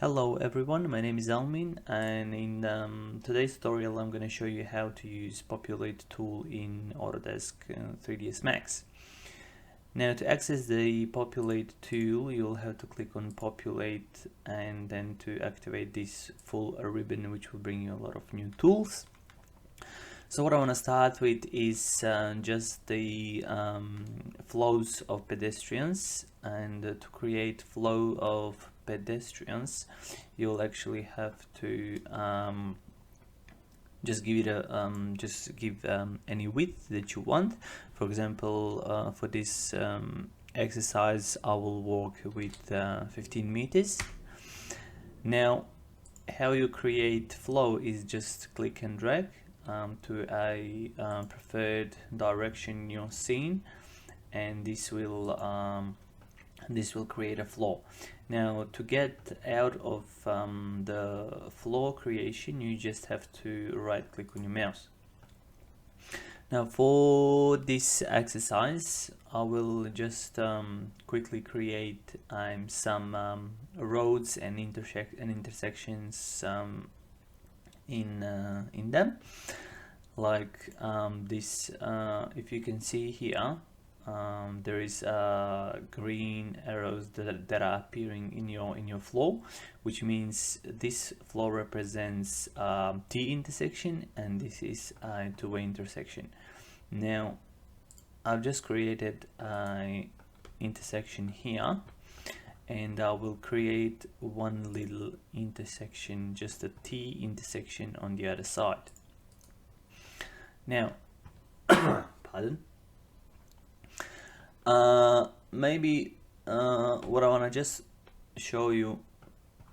Hello everyone, my name is Almin, and in today's tutorial I'm going to show you how to use Populate Tool in Autodesk 3ds Max. Now, to access the Populate tool, you'll have to click on Populate and then to activate this full ribbon, which will bring you a lot of new tools. So what I want to start with is just the flows of pedestrians, and to create flow of pedestrians you'll actually have to just give it a give any width that you want. For example, for this exercise I will work with 15 meters. Now, how you create flow is just click and drag to a preferred direction you're seeing, and this will create a flow. Now, to get out of the flow creation, you just have to right click on your mouse. Now, for this exercise I will just quickly create some roads and intersections in them, like this. If you can see here, there is green arrows that are appearing in your flow, which means this flow represents T intersection, and this is a two-way intersection. Now, I've just created an intersection here, and I will create one little intersection, just a T intersection on the other side. Now, pardon. Maybe what I want to just show you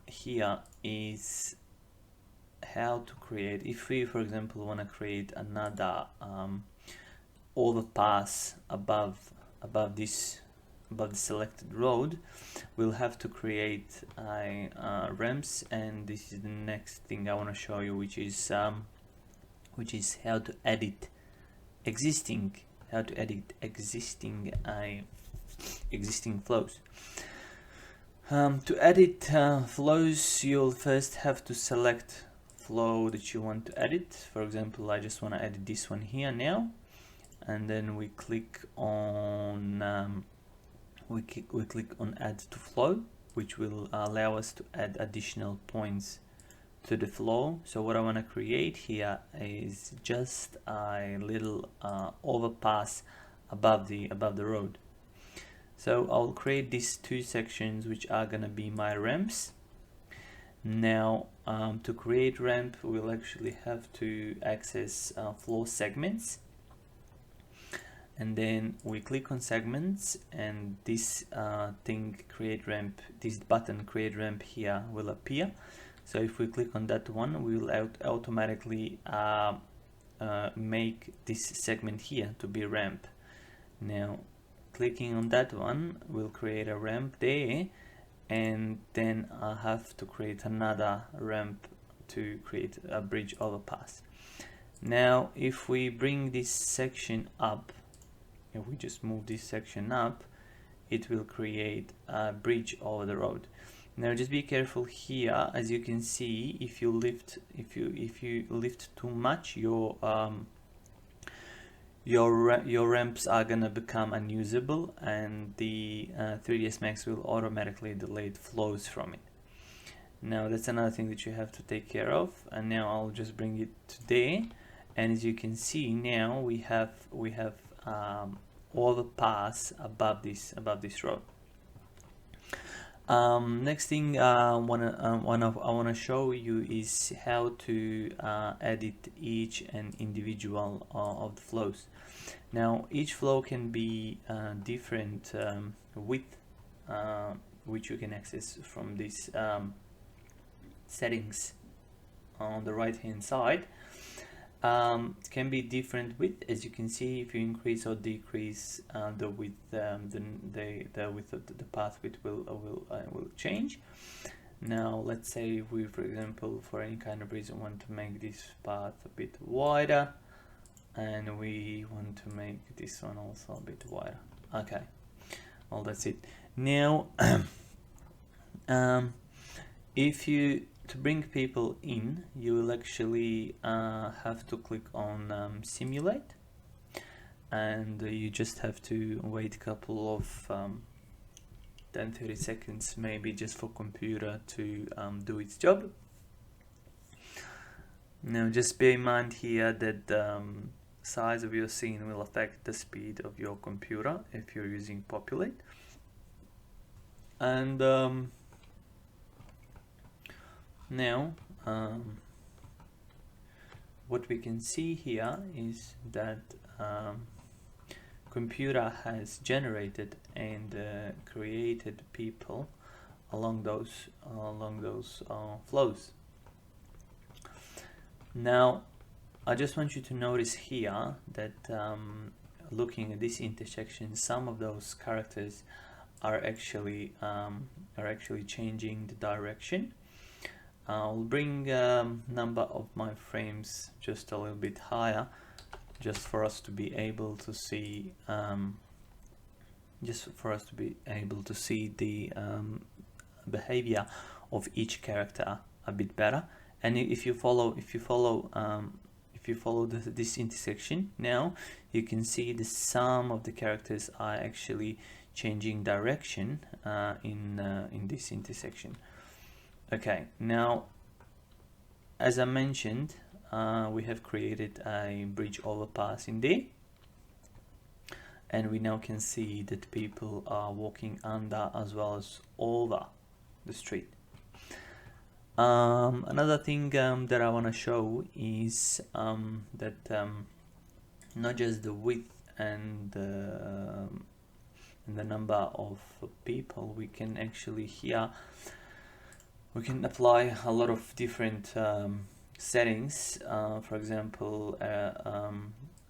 here is how to create, if we for example want to create another overpass above the selected road, we'll have to create ramps, and this is the next thing I want to show you, which is how to edit existing flows. To edit flows, you'll first have to select flow that you want to edit. For example, I just want to edit this one here now, and then we click on add to flow, which will allow us to add additional points to the flow. So what I want to create here is just a little overpass above the road. So I'll create these two sections, which are gonna be my ramps. Now, to create ramp, we'll actually have to access floor segments, and then we click on segments, and this thing create ramp, this button create ramp here will appear. So if we click on that one, we will automatically make this segment here to be ramp. Now, clicking on that one will create a ramp there, and then I have to create another ramp to create a bridge overpass. Now, if we bring this section up, if we just move this section up, it will create a bridge over the road. Now, just be careful here. As you can see, if you lift too much, your ramps are gonna become unusable, and the 3ds Max will automatically delete flows from it. Now, that's another thing that you have to take care of. And now I'll just bring it to there, and as you can see, now we have overpass above this road. Next thing I wanna show you is how to edit each and individual of the flows. Now, each flow can be different width, which you can access from these settings on the right hand side. It can be different width, as you can see. If you increase or decrease the width, the width of the path width will change. Now, let's say we, for example, for any kind of reason, want to make this path a bit wider, and we want to make this one also a bit wider. Okay, well, that's it. Now, To bring people in, you will actually have to click on simulate, and you just have to wait a couple of 10-30 seconds maybe, just for computer to do its job. Now just bear in mind here that size of your scene will affect the speed of your computer if you're using Populate. And now what we can see here is that computer has generated and created people along those flows. Now I just want you to notice here that looking at this intersection, some of those characters are actually changing the direction. I'll bring number of my frames just a little bit higher, just for us to be able to see the behavior of each character a bit better. And if you follow this intersection, now you can see that some of the characters are actually changing direction in this intersection. Okay, now as I mentioned, we have created a bridge overpass in there, and we now can see that people are walking under as well as over the street. Another thing that I want to show is that not just the width and the number of people, we can actually here we can apply a lot of different settings. For example,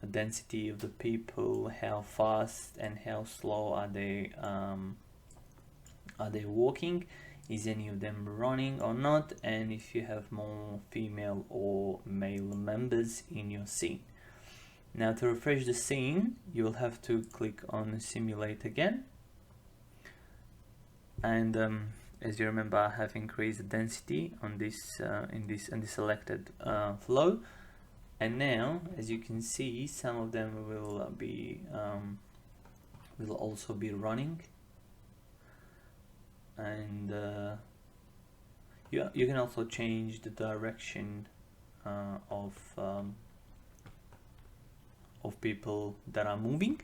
density of the people, how fast and how slow are they walking, is any of them running or not, and if you have more female or male members in your scene. Now to refresh the scene, you will have to click on simulate again, and as you remember, I have increased the density on this in the selected flow, and now as you can see, some of them will also be running, and you can also change the direction of people that are moving.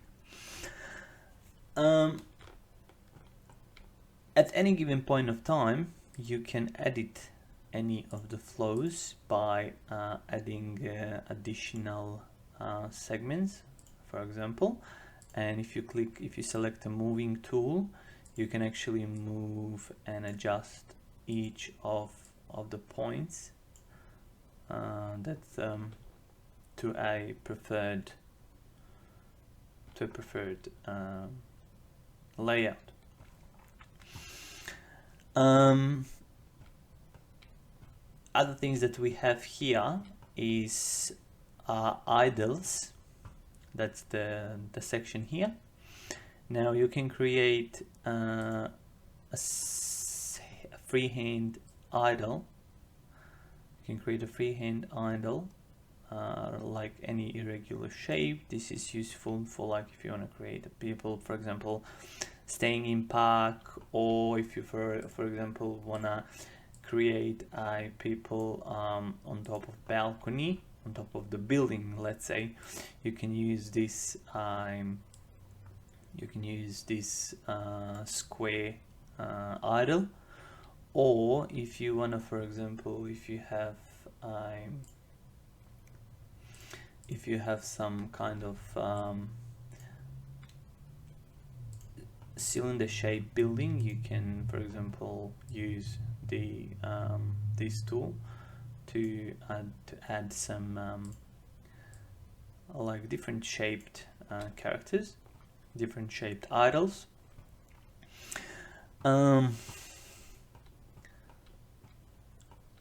At any given point of time, you can edit any of the flows by adding additional segments, for example. And if you select a moving tool, you can actually move and adjust each of the points that's to a preferred layout. Other things that we have here is idles. That's the section here. Now you can create a freehand idle. You can create a freehand idle like any irregular shape. This is useful for, like, if you want to create people, for example, staying in park, or if you for example wanna create people on top of balcony, on top of the building, let's say, you can use this square idle. Or if you wanna, for example, if you have some kind of cylinder shaped building, you can, for example, use the this tool to add some like different shaped characters, different shaped idols.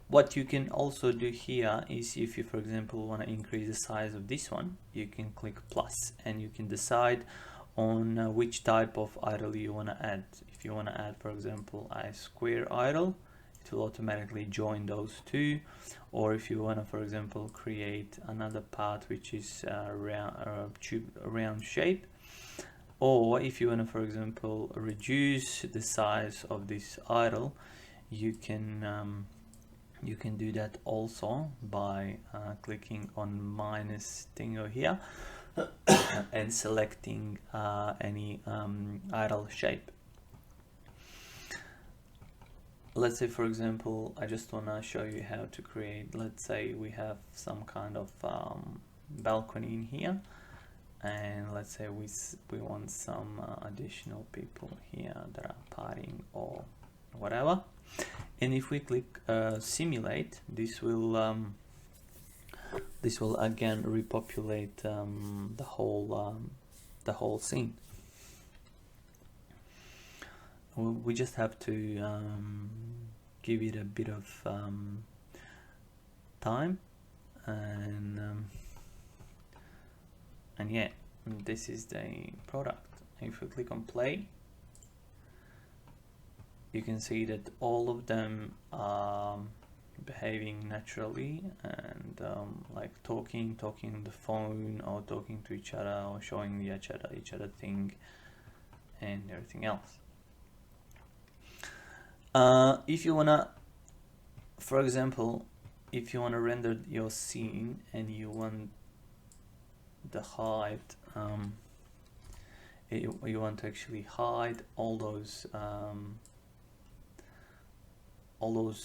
What you can also do here is, if you, for example, want to increase the size of this one, you can click plus and you can decide on which type of idle you want to add. If you want to add, for example, a square idle, it will automatically join those two. Or if you want to, for example, create another part which is round shape, or if you want to, for example, reduce the size of this idle, you can do that also by clicking on minus thingo here and selecting any idle shape. Let's say, for example, I just want to show you how to create, let's say we have some kind of balcony in here, and let's say we want some additional people here that are partying or whatever. And if we click simulate, this will again repopulate the whole scene. We just have to give it a bit of time, and yeah, this is the product. If we click on play, you can see that all of them are behaving naturally and like talking on the phone, or talking to each other, or showing each other thing and everything else. If you wanna, for example, if you wanna render your scene and you want the height, you want to actually hide all those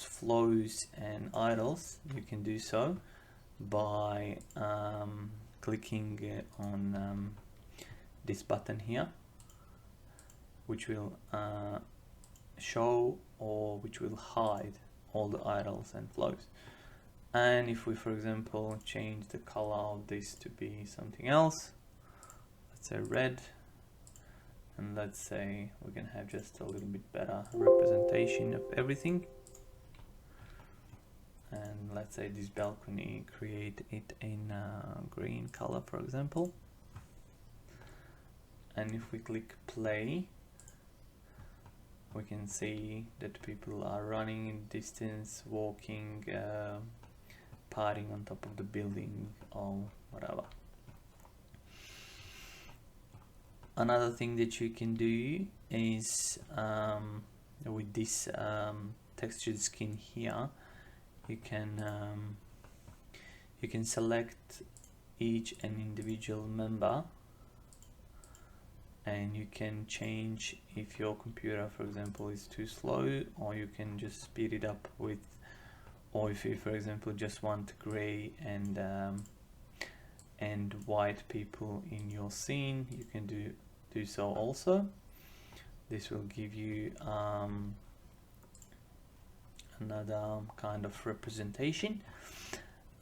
flows and idles, you can do so by clicking on this button here, which will show or which will hide all the idles and flows. And if we, for example, change the color of this to be something else, let's say red, and let's say we can have just a little bit better representation of everything. And let's say this balcony, create it in green color, for example. And if we click play, we can see that people are running in distance, walking, partying on top of the building or whatever. Another thing that you can do is with this textured skin here, you can select each and individual member, and you can change if your computer, for example, is too slow, or you can just speed it up with, or if you, for example, just want gray and white people in your scene, you can do so also. This will give you another kind of representation.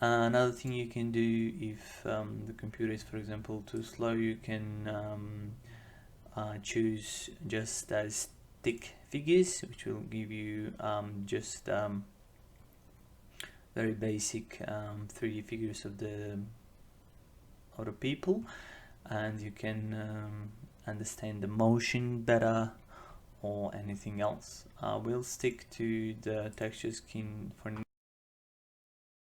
Another thing you can do, if the computer is, for example, too slow, you can choose just stick figures, which will give you just very basic 3D figures of the people, and you can understand the motion better or anything else. We'll stick to the texture skin for